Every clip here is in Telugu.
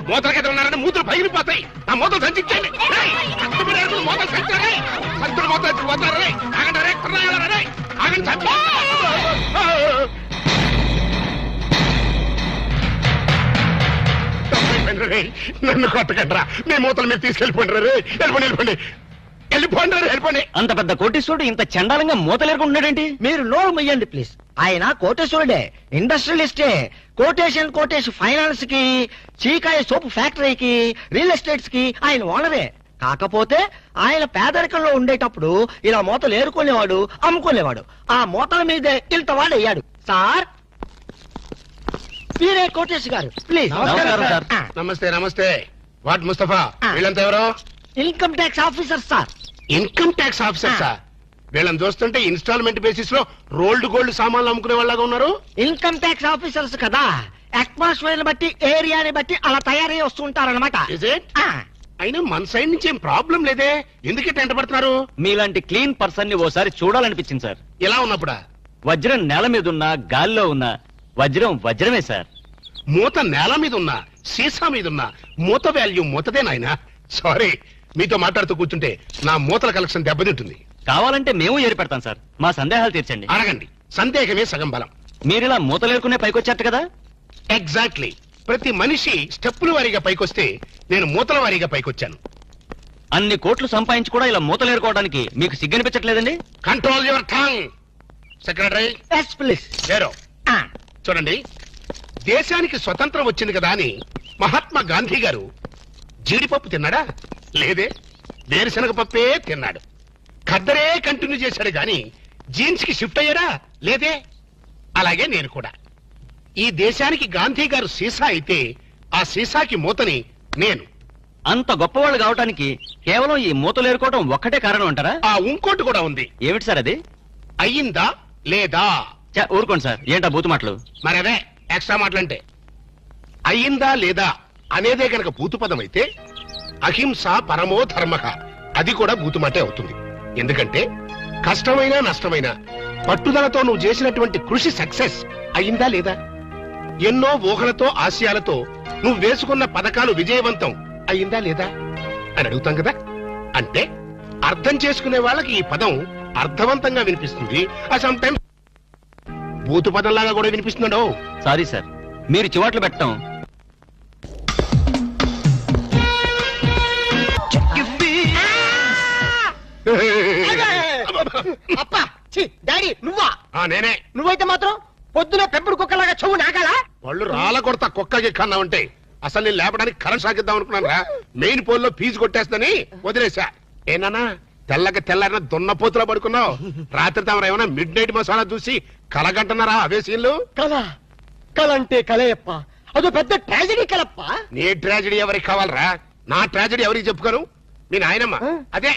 మూతల కదా ఉన్నారని మూతలు పగిలిపోతాయి. నా మూతలు సంచించండి. మూతలు సంచారే సంచులు మూతలు పోతారే. ఆగండి రే కొన్నాయాలరే ఆగండి. నన్ను కొట్టకండి రా. మీ మూతలు మీరు తీసుకెళ్ళిపోండి రే. వెళ్ళిపోండి వెళ్ళిపోండి. అంత పెద్ద కోటేశ్వరుడు ఇంత చండాలంగా మూతలేరుకుంటున్నాడేంటి? మీరు నోరు మొయ్యండి ప్లీజ్. ఆయన కోటేశ్వరుడే, ఇండస్ట్రియలిస్టే. కోటేష్ ఫైనాన్స్ కి, చీకాయ సోపు ఫ్యాక్టరీకి, రియల్ ఎస్టేట్స్ కి ఆయన ఓనరే. కాకపోతే ఆయన పేదరికంలో ఉండేటప్పుడు ఇలా మూతలు ఏరుకునేవాడు, అమ్ముకునేవాడు. ఆ మూతల మీదే ఇంతవాడు అయ్యాడు. సార్ మీరే కోటేష్ గారు ప్లీజ్. నమస్కారం సార్. నమస్తే. వాట్ ముస్తఫా, వీళ్ళంతా ఎవరో? Income tax officer sir. Income tax officer sir. వీళ్ళని చూస్తుంటే ఇన్స్టాల్మెంట్ బేసిస్ లో రోల్డ్ గోల్డ్ సామాన్లు అమ్ముకునే వాళ్ళగా ఉన్నారు. ఇన్కమ్ ట్యాక్స్ ఆఫీసర్స్ కదా, అట్మాస్ఫియర్ బట్టి, ఏరియాని బట్టి అలా తయారై వస్తుంటారనమాట. అయినా మన సైడ్ నుంచి ఏం ప్రాబ్లం లేదే, ఎందుకే టెంట పడుతున్నారు? మీలాంటి క్లీన్ పర్సన్ ని ఓసారి చూడాలనిపించింది సార్. ఎలా ఉన్నప్పుడా? వజ్రం నేల మీద ఉన్నా, గాల్లో ఉన్నా వజ్రమే సార్. మూత నేల మీద ఉన్నా, సీసా మీద ఉన్నా, మూత వాల్యూ మూతదే నాయనా. సారీ, మీతో మాట్లాడుతూ కూర్చుంటే నా మూతల కలెక్షన్ దెబ్బతింటుంది. కావాలంటే మేము ఏరి పెడతాం సార్. మా సందేహాలు తీర్చండి. అడగండి, సందేహమే సగం బలం. మీరిలా మూతలేరుకునే పైకొచ్చారు కదా. ఎగ్జాక్ట్లీ. ప్రతి మనిషి స్టెప్పుల వారీగా పైకొస్తే నేను మూతల వారీగా పైకొచ్చాను. అన్ని కోట్లు సంపాదించి కూడా ఇలా మూతలేరుకోవడానికి మీకు సిగ్గనిపించట్లేదండి? Control your tongue. Secretary please. లేరో చూడండి, దేశానికి స్వతంత్రం వచ్చింది కదా అని మహాత్మా గాంధీ గారు జీడిపప్పు తిన్నాడా? లేదే. వేరుశనగ పప్పే తిన్నాడు. ఖద్దరే కంటిన్యూ చేశాడు గాని జీన్స్ కి షిఫ్ట్ అయ్యాడా? లేదే. అలాగే నేను కూడా. ఈ దేశానికి గాంధీ గారు సీసా అయితే ఆ సీసాకి మూతని నేను. అంత గొప్పవాళ్ళు కావటానికి కేవలం ఈ మూతలేరుకోవడం ఒక్కటే కారణం అంటారా? ఇంకోటి కూడా ఉంది. ఏమిటి సార్ అది? అయ్యిందా లేదా? ఊరుకోండి సార్, ఏంటా బూతు మాటలు? మరి అదే ఎక్స్ట్రా మాటలంటే. అయ్యిందా లేదా అనేదే కనుక భూతుపదం అయితే అహింస పరమో ధర్మక అది కూడా భూతుమాటే అవుతుంది. ఎందుకంటే కష్టమైనా నష్టమైనా పట్టుదలతో నువ్వు చేసినటువంటి కృషి సక్సెస్ అయ్యిందా లేదా? ఎన్నో ఊహలతో ఆశయాలతో నువ్వు వేసుకున్న పథకాలు విజయవంతం అయ్యిందా లేదా అని అడుగుతాం కదా. అంటే అర్థం చేసుకునే వాళ్ళకి ఈ పదం అర్థవంతంగా వినిపిస్తుంది. సమ్ టైమ్స్ భూతు పదంలాగా కూడా వినిపిస్తున్నాడు. సారీ సార్, మీరు చివాట్లు పెట్టడం. అప్పా డాడీ నువ్వా? నేనే. నువ్వైతే మాత్రం పొద్దున పెంపుడు కుక్కలాగా చెవు నాగాలా? వాళ్ళు రాళ్ళ కొడతా కుక్కకి కన్నా ఉంటే అసలు నేను లేపడానికి కరెంట్ షాక్ ఇద్దాం అనుకున్నాను రా. మెయిన్ పోల్ లో ఫీజు కొట్టేస్తని వదిలేసా. ఏనానా తెల్లారిన దున్నపోతులా పడుకున్నావు. రాత్రి తమరు ఏమైనా మిడ్ నైట్ మసాలా చూసి కలగంటున్నారా? అవే సీన్లు. కల అంటే కలయప్ప, అదో పెద్ద ట్రాజడీ కలప్ప. నీ ట్రాజడీ ఎవరికి కావాలరా? నా ట్రాజడీ ఎవరికి చెప్పుకోను? మీ నాయనమ్మ అదే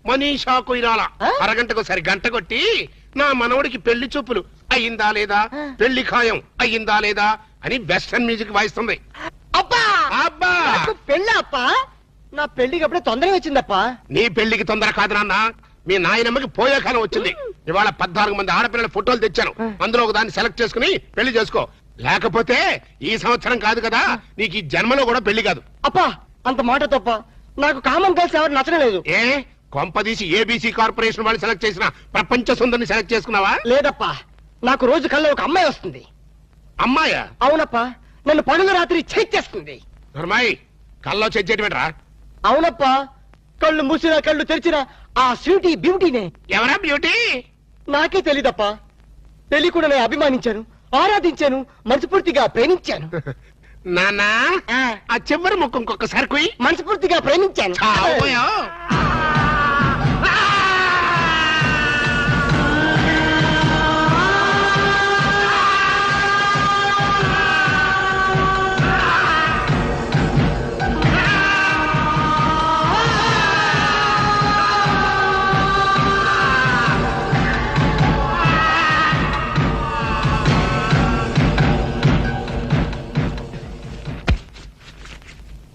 మనీషా కొయిరాల అరగంటకు సరి గంట కొట్టి నా మనవడికి పెళ్లి చూపులు అయ్యిందా లేదా, పెళ్లి ఖాయం అయ్యిందా లేదా అని వెస్టర్న్ మ్యూజిక్ వాయిస్తుంది. అబ్బా అబ్బా పెళ్ళి అప్ప, నా పెళ్లికి అప్పుడే తొందర వచ్చిందప్ప. నీ పెళ్లికి తొందర కాదు నాన్న, మీ నాయనమ్మకి పోయే కాలం వచ్చింది. ఇవాళ 14 మంది ఆడపిల్లల ఫోటోలు తెచ్చాను. అందులో ఒక దాన్ని సెలెక్ట్ చేసుకుని పెళ్లి చేసుకో. లేకపోతే ఈ సంవత్సరం కాదు కదా, నీకు ఈ జన్మలో కూడా పెళ్లి కాదు. అప్పా అంత మాట తప్ప, నాకు కామన్ గర్ల్స్ ఎవరు నచ్చలేదు. ఏ కొంపదీసి ఏబీసీ కార్పొరేషన్ వాళ్ళు సెలెక్ట్ చేసిన ప్రపంచ సుందరిని సెలెక్ట్ చేసుకున్నావా? లేదప్పా, నాకు రోజు కల్లో ఒక అమ్మాయి వస్తుంది. అమ్మాయా? అవునప్పా, నన్ను పనుల రాత్రి చేస్తుంది. నర్మాయి కల్లో చెయ్యటమేట్రా? అవునప్పా, కళ్ళు మూసినా కళ్ళు తెరిచిన ఆ స్వీటీ బ్యూటీనే. ఎవరా బ్యూటీ? నాకే తెలీదప్పా. తెలియకుండా నేను అభిమానించాను, ఆరాధించాను, మనస్ఫూర్తిగా ప్రేమించాను. నానా ఆ చివరి ముఖం ఇంకొకసారి కుయ్. మనస్ఫూర్తిగా ప్రేమించాను.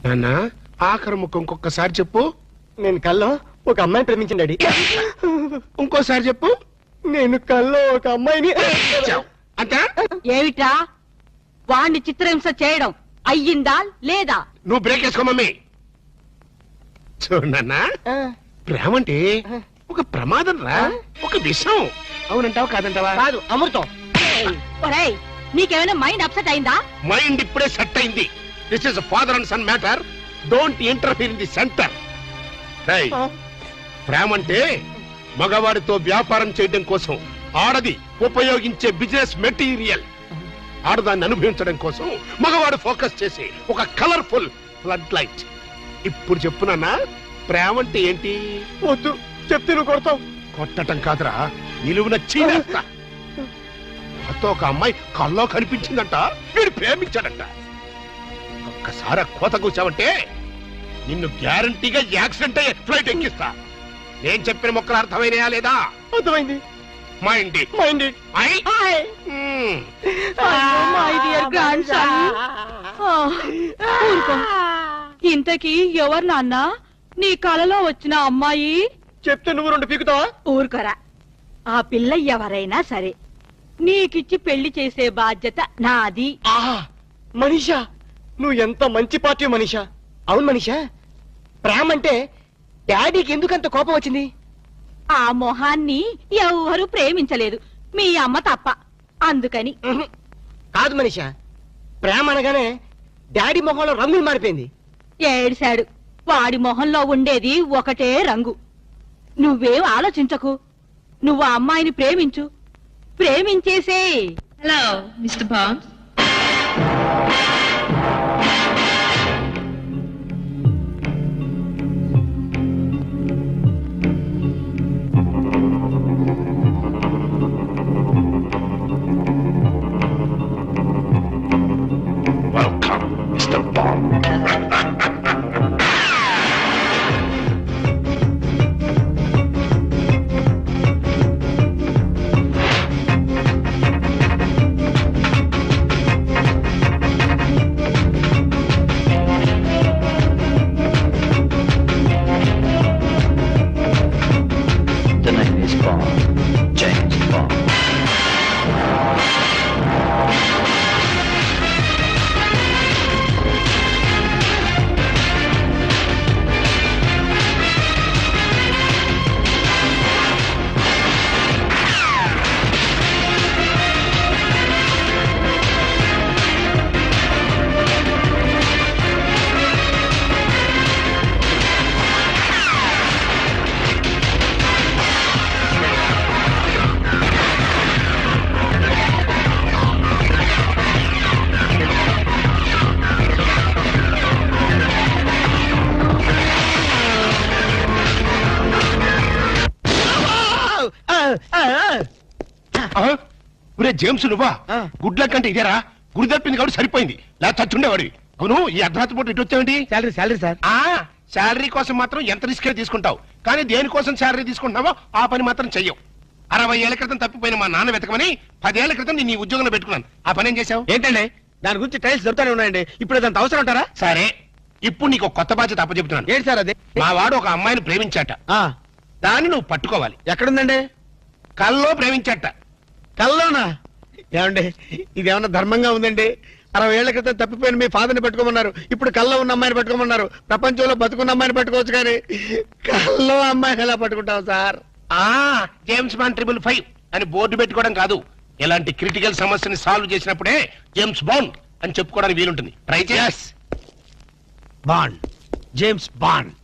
నాన్నా ఆఖరి ముఖం ఇంకొకసారి చెప్పు. నేను కల్లో ఒక అమ్మాయిని ప్రేమించండి. ఇంకోసారి చెప్పు. నేను కల్లో ఒక అమ్మాయిని. అంతా ఏమిటా వాణ్ణి చిత్రహింస చేయడం అయ్యిందా లేదా? నువ్వు బ్రేక్ వేసుకో మమ్మీ. చూడన్నా, ప్రేమ అంటే ఒక ప్రమాదం రా, ఒక విషం. అవునంటావా కాదంటావా? కాదు, అమృతం. ఒరేయ్, నీకేమైనా మైండ్ అప్సెట్ అయిందా? మైండ్ ఇప్పుడే సెట్ అయింది. This is father and son matter. Don't interfere in the centre. ప్రేమ అంటే మగవాడితో వ్యాపారం చేయడం కోసం ఆడది ఉపయోగించే బిజినెస్ మెటీరియల్. ఆడదాన్ని అనుభవించడం కోసం మగవాడు ఫోకస్ చేసే ఒక కలర్ఫుల్ ఫ్లడ్ లైట్. ఇప్పుడు చెప్పునన్నా, ప్రేమ అంటే ఏంటి? వద్దు, చెప్తే నువ్వు కొడతావు. కొట్టటం కాదురా, నిలువున చీనేస్తా. నాతో ఒక అమ్మాయి కల్లో కనిపించిందంట, వీడు ప్రేమించాడంట. ఒక్కసారి కోత కూర్చావంటే నిన్ను గ్యారంటీగా యాక్సిడెంట్ అయ్యే ఫ్లైట్ ఎక్కిస్తా. నేను చెప్పిన మొక్కలు అర్థమైనయా లేదా? అర్థమైంది. Mind mind. My dear grand son. ఇంతకీ ఎవరు నాన్న నీ కలలో వచ్చిన అమ్మాయి? చెప్తే నువ్వు 2 పీకుతావా? ఊరుకోరా. ఆ పిల్ల ఎవరైనా సరే నీకిచ్చి పెళ్లి చేసే బాధ్యత నాది. ఆహా, మనీషా, నువ్వు ఎంత మంచి పార్టీ మనీషా. అవును మనీషా, ప్రేమ అంటే డాడీకి ఎందుకంత కోపం వచ్చింది? ఆ మొహాన్ని ఎవరు ప్రేమించలేదు, మీ అమ్మ తప్ప. అందుకని. కాదు మనీషా, ప్రేమ అనగానే డాడీ మొహంలో రంగులు మారిపోయింది. ఏడిశాడు. వాడి మొహంలో ఉండేది ఒకటే రంగు. నువ్వేం ఆలోచించకు. నువ్వు ఆ అమ్మాయిని ప్రేమించు, ప్రేమించేసే. Hello, Mr. Bond. Welcome mister bond. The name is Bond. James Bond. ఒరే జేమ్స్, నువ్వా? గుడ్ల కంటే ఇదేరా. గుడి తప్పింది కాబట్టి సరిపోయింది, లేదా చచ్చుండేవాడివి. అవును, ఈ అర్ధరాత్రి పూట ఇటు వచ్చావేంటి? Salary sir. శాలరీ కోసం మాత్రం ఎంత రిస్క్ తీసుకుంటావు, కానీ దేనికోసం శాలరీ తీసుకుంటున్నావో ఆ పని మాత్రం చెయ్యవు. 60 ఏళ్ల క్రితం తప్పిపోయిన మా నాన్న వెతకమని 10 ఏళ్ల క్రితం నేను ఈ ఉద్యోగంలో పెట్టుకున్నాను. ఆ పని ఏం చేశావు? ఏంటండి, దాని గురించి టైల్స్ దొరుకుతానే ఉన్నాయండి. ఇప్పుడు అదంత అవసరం అంటారా? సరే, ఇప్పుడు నీకు ఒక కొత్త బాధ్యత అప్పచెప్తున్నాను. ఏంటి సార్ అది? మా వాడు ఒక అమ్మాయిని ప్రేమించాట. దాన్ని నువ్వు పట్టుకోవాలి. ఎక్కడుందండి? కల్లో ప్రేమించాట. కల్లోనా? ఏమండి, ఇదేమన్నా ధర్మంగా ఉందండి? 60 ఏళ్ల క్రితం తప్పిపోయిన మీ ఫాదర్ని పెట్టుకోమన్నారు, ఇప్పుడు కల్లో ఉన్న అమ్మాయిని పెట్టుకోమన్నారు. ప్రపంచంలో బతుకున్న అమ్మాయిని పెట్టుకోవచ్చు, కానీ కల్లో అమ్మాయిని ఎలా పట్టుకుంటాం సార్? జేమ్స్ బాండ్ 555 అని బోర్డు పెట్టుకోవడం కాదు, ఇలాంటి క్రిటికల్ సమస్యని సాల్వ్ చేసినప్పుడే జేమ్స్ బాండ్ అని చెప్పుకోవడానికి వీలుంటుంది. ట్రై చేస్. Bond, James Bond.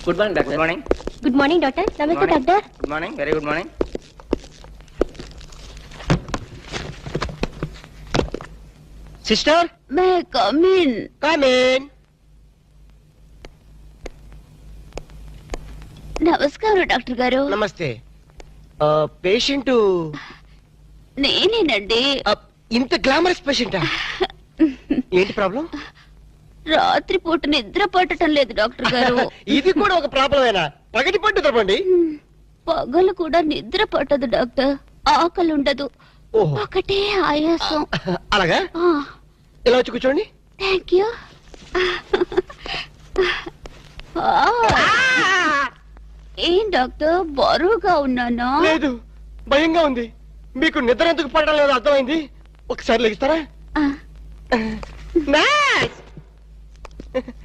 Good morning, doctor. Good morning. Good morning doctor. నమస్తే doctor. Good morning. Very good morning. Sister, may come in. Come in. నమస్కారం డాక్టర్ గారు. నమస్తే. పేషెంట్ నేనేనండి. ఇంత గ్లామరస్ పేషెంటా? ఏంటి ప్రాబ్లం? రాత్రి పూట నిద్ర పట్టడం లేదు డాక్టర్ గారు. ఇది కూడా ఒక ప్రాబ్లమేనా? పగటి పట్టు తప్పండి. పగలు కూడా నిద్ర పట్టదు డాక్టర్. ఆకలి ఉండదు. ఓహో. ఒకటే ఆయాసం. అలాగా? ఇలా వచ్చి కూర్చోండి. Thank you. ఏం డాక్టర్, బరువుగా ఉన్నానా? లేదు, భయంగా ఉంది. మీకు నిద్ర ఎందుకు పడడం లేదు అర్థమైంది. ఒకసారి లెగిస్తారా?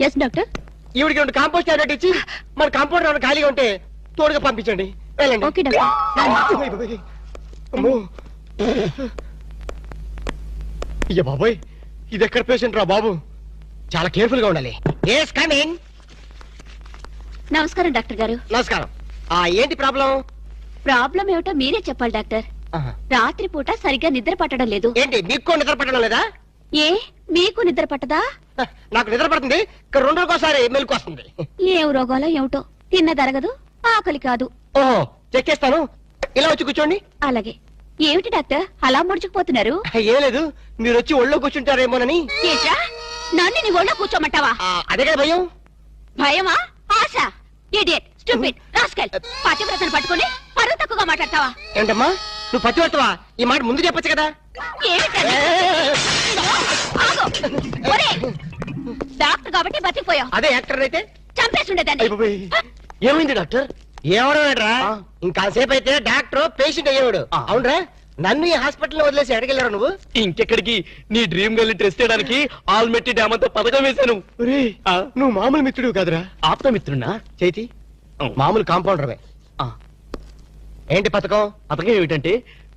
Yes doctor. ఈవిడికి రెండు కాంపోస్ట్ టాబ్లెట్ ఇచ్చి మన కాంపౌండ్ ఏమైనా ఖాళీగా ఉంటే తోడుగా పంపించండి. వెళ్ళండి. Okay doctor. అమ్మో. అయ్య బాబోయ్, ఇది ఎక్కడ పేషెంట్ రా బాబు, చాలా కేర్ఫుల్ గా ఉండాలి. Yes coming. నమస్కారం డాక్టర్ గారు. నమస్కారం. ఏంటి ప్రాబ్లం? ప్రాబ్లం ఏమిటో మీరే చెప్పాలి డాక్టర్. రాత్రిపూట సరిగ్గా నిద్ర పట్టడం లేదు. ఏంటి మీకు నిద్ర పట్టడం లేదా? ఏ మీకు నిద్ర పట్టదా? నాకు నిద్ర పడుతుంది, ఇక్కడ 2 రోజుకోసారి మెలకు వస్తుంది. ఏం రోగాలో ఏమిటో, తిన్నదరగదు, ఆకలి కాదు. ఓహో, చెక్కేస్తాను, ఇలా వచ్చి కూర్చోండి. అలాగే. ఏమిటి డాక్టర్ అలా ముడుచుకుపోతున్నారు? ఏం లేదు, మీరు వచ్చి ఒళ్ళో కూర్చుంటారేమోనని. ఏంట్రా, నన్ను నీ ఒళ్ళో కూర్చోమంటావా? అదే కదా భయం. భయమా? ఆశ? Idiot, stupid, rascal. పతివ్రతను పట్టుకొని పరువు తక్కువగా మాట్లాడతావా? ఏంటమ్మా నువ్వు పతివర్తవా? ఈ మాట ముందు చెప్పొచ్చు కదా. ఏమిటది? ఆగు. ఒరేయ్, డాక్టర్ కాబట్టి బతికిపోయావు. అదే యాక్టర్ అయితే చంపేస్తుండేదాన్ని. ఏమైంది డాక్టర్? ఏమడరా, ఇంకాసేపు అయితే డాక్టర్ పేషెంట్ అయ్యేవాడు. అవునరా, నన్ను ఈ హాస్పిటల్ వదిలేసి ఎక్కడికెళ్ళారు నువ్వు? ఇంకెక్కడికి, నీ డ్రీమ్ గర్ల్ టెస్ట్ చేయడానికి ఆల్మెట్టి డ్యామ్ అంతా పథకం వేశాను. నువ్వు మామూలు మిత్రుడు కాదురా. ఆప్తమిత్రున్నా? చేతి మామూలు కాంపౌండర్వే. ఏంటి పథకం? పథకం ఏమిటంటే,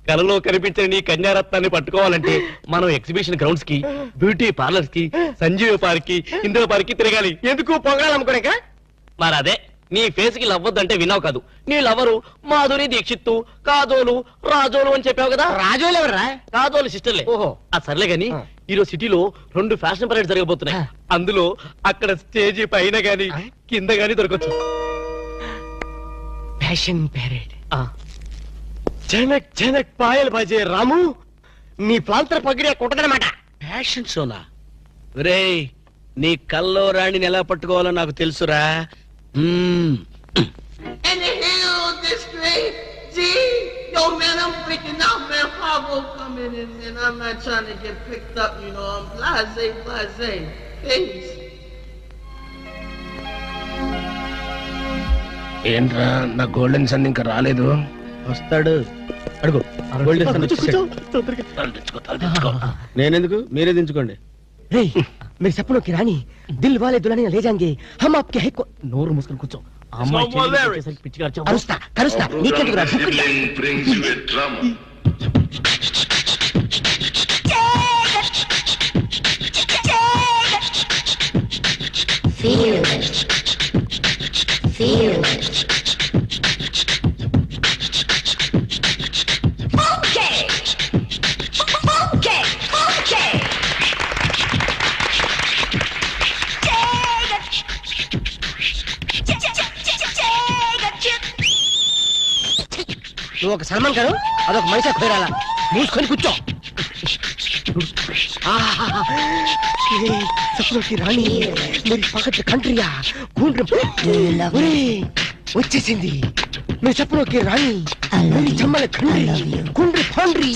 కలలో కనిపించిన నీ కన్యారత్నాన్ని పట్టుకోవాలంటే మనం ఎగ్జిబిషన్ గ్రౌండ్స్ కి, బ్యూటీ పార్లర్స్ కి, సంజీవ పార్క్ కి, ఇందిరా పార్క్ కి తిరగాలి. ఎందుకు పొంగడాలు అమ్ముకోలేక? మరి అదే, నీ ఫేస్ కి లవ్వద్దంటే విన్నావు కాదు. నీ లవరు మాధురి దీక్షిత్తు, కాజోలు, రాజోలు అని చెప్పావు కదా. రాజోలు ఎవరా? కాజోలు సిస్టర్లే. ఓహో, ఆ సర్లే గాని, ఈరోజు సిటీలో 2 ఫ్యాషన్ పరేడ్ జరగబోతున్నాయి. అందులో అక్కడ స్టేజీ పైన గాని కింద గాని దొరకచ్చు. Fashion parade. జనక్ జనక్ పాయల్ బాజే రాము, నీ ప్రాంతర పగిడే కొట్టదనమాట. ఫ్యాషన్ షోనా? రేయ్, నీ కల్లో రాణిని ఎలా పట్టుకోవాలో నాకు తెలుసురా. In the hill district, G, yo man, I'm freaking out, man. Fargo coming in, and I'm not trying to get picked up, you know. I'm blase. Peace. ఏంట్రా నా గోల్డెన్ సన్ ఇంకా రాలేదు? వస్తాడు, అడుగు. నేనెందుకు, మీరే దించుకోండి. మీరు సపనోకి రాణి, దిల్ వాలే దుల్హనియా లే జాంగే, హమ్ ఆప్కే హై కో. నోరు మూసుకొని కూర్చో. ఆ అమ్మాయి చేతికి పిచ్చిగా అరిచావు. కరుస్తా నీకెందుకు రా? నువ్వు ఒక సల్మాన్ గారు, అదొక మనిషి ఖైరాలా. మూసుకొని కూర్చో. సపనోకి రాణి, మీరు పగట్ కంట్రియా వచ్చేసింది. మీరు సపనోకి రాణి, మీరు చమ్మల కండ్రి కుండ్రి ఫండ్రి.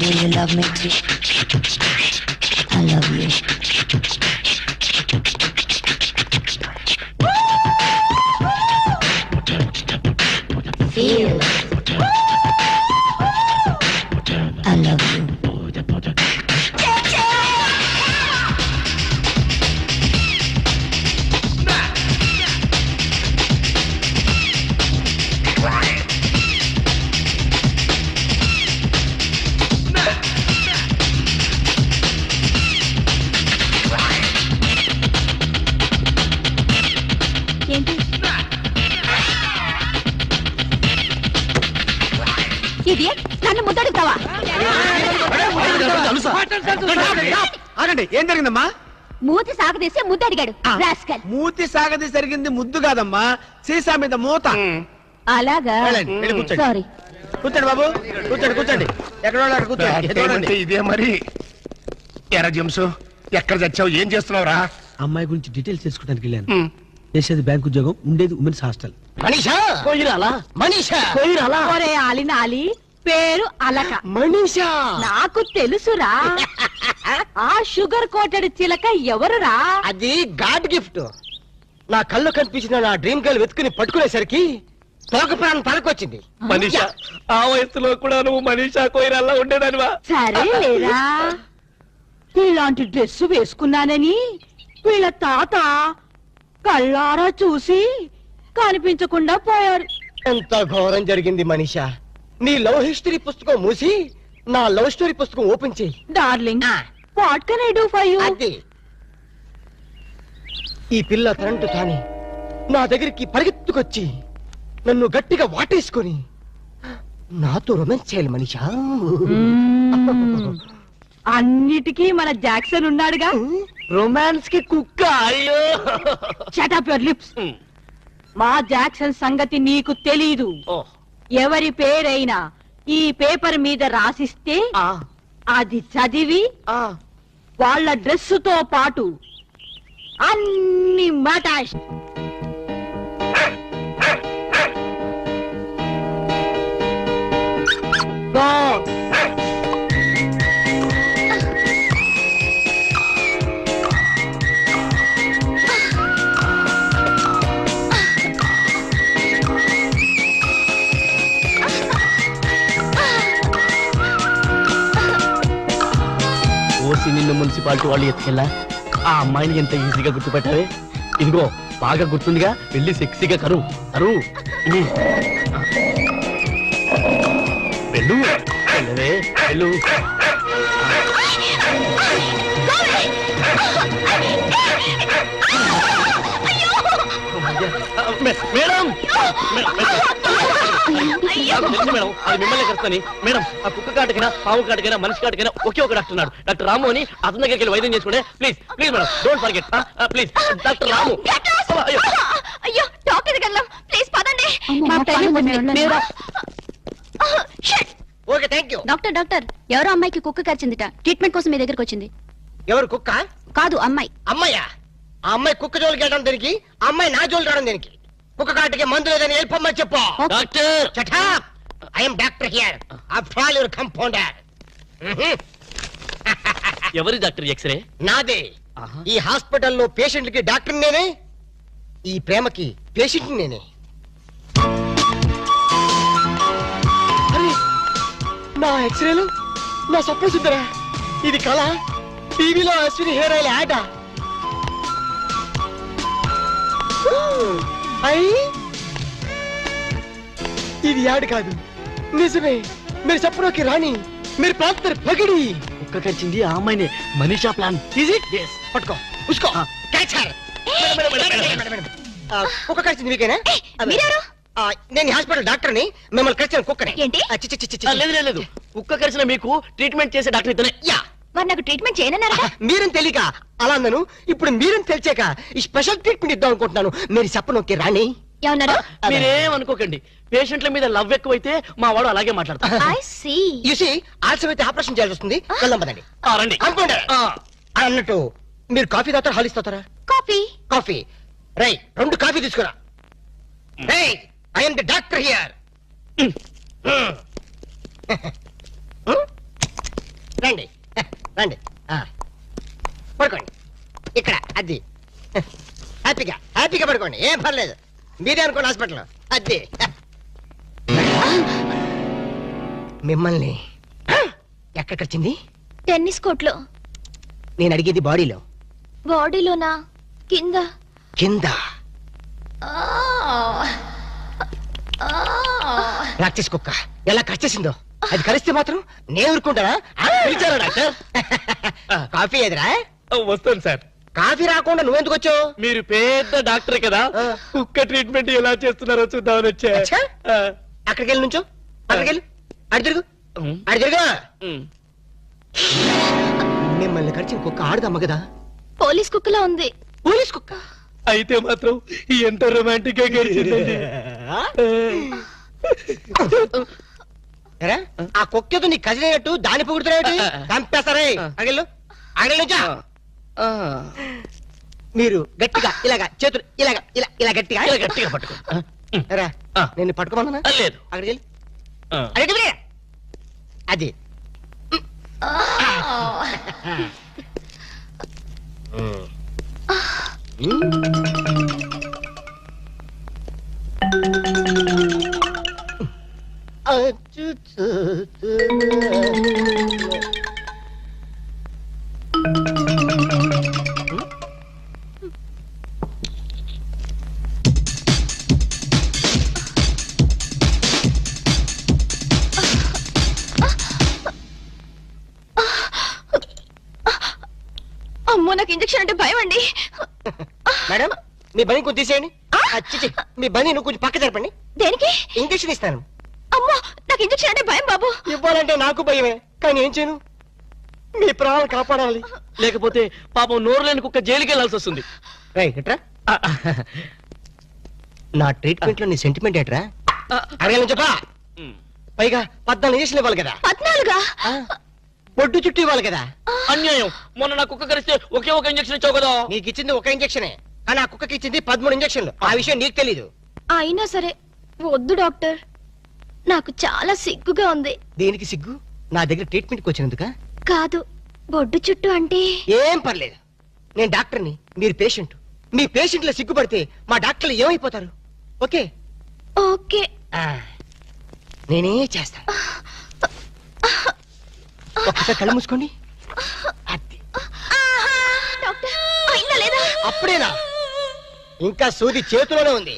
Do you love me too? I love you. Feel it. I love you. ఏంటి ఇడియట్, నన్ను ముద్దడుగుతావా? ఆగండి, ఏం జరిగిందమ్మా? మూతి సాగదీసి ముద్దడిగాడు రాస్కల్. మూతి సాగది జరిగింది ముద్దు కాదమ్మా, సీసా మీద మూత. అలాగా? వెళ్ళండి, వెళ్ళి కూర్చోండి. సారీ. కూర్చోండి బాబు, కూర్చోండి. ఎక్కడ కూర్చోండి. ఇదే మరి. ఎరా జంసు, ఎక్కడ చచ్చావు? ఏం చేస్తున్నావురా? అమ్మాయి గురించి డీటెయిల్స్ తెలుసుకోవడానికి వెళ్ళాను. చేసేది బ్యాంక్ ఉద్యోగం, ఉండేది ఉమెన్స్ హాస్టల్. మనీషా కొయ్యరాలా మనీషా కొయ్యరాలా ఒరే ఆలినాలి పేరు అలక మనీషా నాకు తెలుసురా. ఆ షుగర్ కోటెడ్ చిలక ఎవరురా? అది గాడ్ గిఫ్ట్. నా కళ్ళు కనిపించిన నా డ్రీమ్ గర్ల్ వెతుకుని పట్టుకునేసరికి తోక ప్రాణం తలకొచ్చింది. మనీషా, ఆ వయసులో కూడా నువ్వు మనీషా కొయ్యరాలా ఉండేదానివా? సరే లేరా, ఇలాంటి డ్రెస్ వేసుకున్నానని వీళ్ళ తాత కళ్ళారా చూసి కనిపించకుండా పోయారు. ఎంత ఘోరం జరిగింది మనీషా. నీ లవ్ హిస్టరీ పుస్తకం మూసి నా లవ్ స్టోరీ పుస్తకం ఓపెన్ చేయి. Darling, what can I do for you? అది ఈ పిల్ల తనంటు తానే నా దగ్గరికి పరిగెత్తుకొచ్చి నన్ను గట్టిగా వాటేసుకొని నాతో రొమాన్స్ చేయాలి మనీషా. అన్నిటికీ మన జాక్సన్ ఉన్నాడుగా. రొమాన్స్ కి కుక్క. అయ్యో షట్ అప్ యువర్ లిప్స్. మా జాక్సన్ సంగతి నీకు తెలీదు. ఎవరి పేరైనా ఈ పేపర్ మీద రాసిస్తే అది చదివి వాళ్ళ డ్రెస్సుతో పాటు అన్ని మటాష్ ఓసి నిన్ను మున్సిపాలిటీ వాళ్ళు ఎత్తుకెళ్ళా ఆ అమ్మాయిని ఎంత ఈజీగా గుర్తుపెట్టావే. ఇదిగో బాగా గుర్తుందిగా, వెళ్ళి సెక్సీగా కరువు కరువు. వెళ్ళు వెళ్ళవే వెళ్ళు. మేడం మేడం, అది మిమ్మల్ని కలుస్తాని మేడం. ఆ కుక్క కాటకైనా పావు కాటకైనా మనిషి కాటకైనా ఒకే ఒక డాక్టర్ ఉన్నాడు, డాక్టర్ రాము అని. అతని దగ్గరికి వెళ్ళి వైద్యం చేసుకుంటే please please madam, don't forget please. Doctor Ramu. అయ్యో డాక్టర్ దగ్గర ప్లీజ్ పదండి. Okay thank you. Doctor doctor, ఎవరో అమ్మాయికి కుక్క కరిచిందిట, ట్రీట్మెంట్ కోసం మీ దగ్గరకు వచ్చింది. ఎవరు కుక్క? కాదు అమ్మాయి. అమ్మాయ్యా? ఆ అమ్మాయి కుక్క జోలికి వెళ్ళడం దేనికి? ఆ అమ్మాయి నా జోలికి రావడం దేనికి? కుక్క కాటికి మందు లేదని వెళ్ళిపోమ్మని చెప్పు. Doctor Shut up! I am doctor here. After all, you're compounder. ఎవరి డాక్టర్? ఎక్స్రే నాదే. ఈ హాస్పిటల్లో పేషెంట్లకి డాక్టర్ నేనే, ఈ ప్రేమకి పేషెంట్ నేనే. అరే, నా ఎక్స్రేలు నా స్వప్న సుందరా. ఇది కళ. టీవీలో అశ్విని హెయిర్ ఆయిల్ యాడ్. ఇది యాడ్ కాదు, నిజమే. మీరు చెప్పడానికి రాణి, మీరు ప్రాంతర్ పగిడి. కుక్క కరిచింది ఆ అమ్మాయిని. మనీషా ప్లాన్. పట్టుకో ఉసుకో. Catch her. కుక్క కరిచింది మీకేనా? నేను హాస్పిటల్ డాక్టర్ని, మిమ్మల్ని కరిచిన కుక్కని. ఏంటి? లేదు లేదు, కుక్క కరిచిన మీకు ట్రీట్మెంట్ చేసే డాక్టర్ ఇతనే. యా, మరి నాకు ట్రీట్మెంట్ చేయనన్నారా? మీరని తెలియక అలా అన్నాను. ఇప్పుడు మీరని తెలిసాక ఈ స్పెషల్ ట్రీట్మెంట్ ఇద్దాం అనుకుంటున్నాను. మీరు చెప్పనొక్కే రాణి. ఏమన్నారు? మీరేమనుకోకండి, పేషెంట్ల మీద లవ్ ఎక్కువైతే మా వాడు అలాగే మాట్లాడతారు. I see. యూసి ఆలస్యం అయితే ఆపరేషన్ చేయాల్సి వస్తుంది. వెళ్దాం పదండి. రండి. కంపౌండర్ అన్నట్టు మీరు కాఫీ తాగుతారా, హాలిస్ తాగుతారా? కాఫీ. కాఫీ. రై, 2 కాఫీ తీసుకురా. Rai, I am the doctor here. రండి రండి, పడుకోండి ఇక్కడ. అది హ్యాపీగా హ్యాపీగా పడుకోండి, ఏం పర్లేదు. మీరే అనుకోండి హాస్పిటల్. అది మిమ్మల్ని ఎక్కడికొచ్చింది? టెన్నిస్ కోర్ట్లో. నేను అడిగేది బాడీలో. బాడీలోనా? కింద. కింద. ప్రాక్టీస్ కుక్క ఎలా కరిచేసిందో. అది కలిస్తే మాత్రం నేను ఊరుకుంటారా? పిలిచారా డాక్టర్? కాఫీ ఎదురా? వస్తాను సార్. కాఫీ రాకుండా నువ్వెందుకు వచ్చావు? మీరు పెద్ద డాక్టర్ కదా, కుక్క ట్రీట్మెంట్ ఎలా చేస్తున్నారో చూద్దామని వచ్చా. అచ్చా? అక్కడికి వెళ్ళి నుంచో. అక్కడికి వెళ్ళి అడి తిరుగు, అడి తిరుగు. మిమ్మల్ని కరిచిన కుక్క ఆడదమ్మ కదా? పోలీస్ కుక్కలా ఉంది. పోలీస్ కుక్క అయితే మాత్రం ఎంత రొమాంటిక్ గా గడిచిందండి. ఎరా, ఆ కుక్కతో నీ కజినట్టు దాన్ని పొగుడుతున్నాయి. చంపేస్తారే. అగలు అగలు నుంచో. మీరు గట్టిగా ఇలాగా చేతులు ఇలాగా ఇలా గట్టిగా ఇలా గట్టిగా పట్టుకో రా ఆ. నేను పట్టుకోమన్నా లేదు అక్కడికి వెళ్ళి ఆ. అక్కడికి వెళ్ళి. అది అమ్మో నాకు ఇంజెక్షన్ అంటే భయం అండి. మేడం మీ బని కొంచెం తీసేయండి చిచి మీ బని నువ్వు కొంచెం పక్క జరపండి దేనికి? ఇంజక్షన్ ఇస్తాను అమ్మో నాకు ఇంజెక్షన్ అంటే భయం బాబు. ఇవ్వాలంటే నాకు భయమే కానీ ఏం చేయను మీ ప్రాణాలు కాపాడాలి. లేకపోతే పాపం నోరు లేని కుక్క జైలుకి వెళ్ళాల్సి వస్తుంది. రైట్రా నా ట్రీట్మెంట్ లో నీ సెంటిమెంట్ ఏంట్రా అడగాలని చెప్పా. పైగా 14 ఇంజక్షన్ ఇవ్వాలి కదా, 14గా? బొడ్డు చుట్టూ ఇవ్వాలి కదా. అన్యాయం. మొన్న నా కుక్క కరిస్తే ఒకే ఒక ఇంజెక్షన్ ఇచ్చావు కదా. నీకు ఇచ్చింది ఒక ఇంజక్షనే కానీ ఆ కుక్కకి ఇచ్చింది 13 ఇంజక్షన్లు. ఆ విషయం నీకు తెలీదు. అయినా సరే వద్దు డాక్టర్, నాకు చాలా సిగ్గుగా ఉంది. దీనికి సిగ్గు నా దగ్గర ట్రీట్మెంట్కి వచ్చినందుక? కాదు, బొడ్డు చుట్టూ అంటే. ఏం పర్లేదు, నేను డాక్టర్ని, మీరు పేషెంట్. మీ పేషెంట్ల సిగ్గుపడితే మా డాక్టర్లు ఏమైపోతారు? Okay okay. నేనే చేస్తాను. ఒక్కసారి కళ్ళు మూసుకోండి. అది. డాక్టర్ అయిందా లేదా? అప్పుడేనా? ఇంకా సూది చేతిలోనే ఉంది.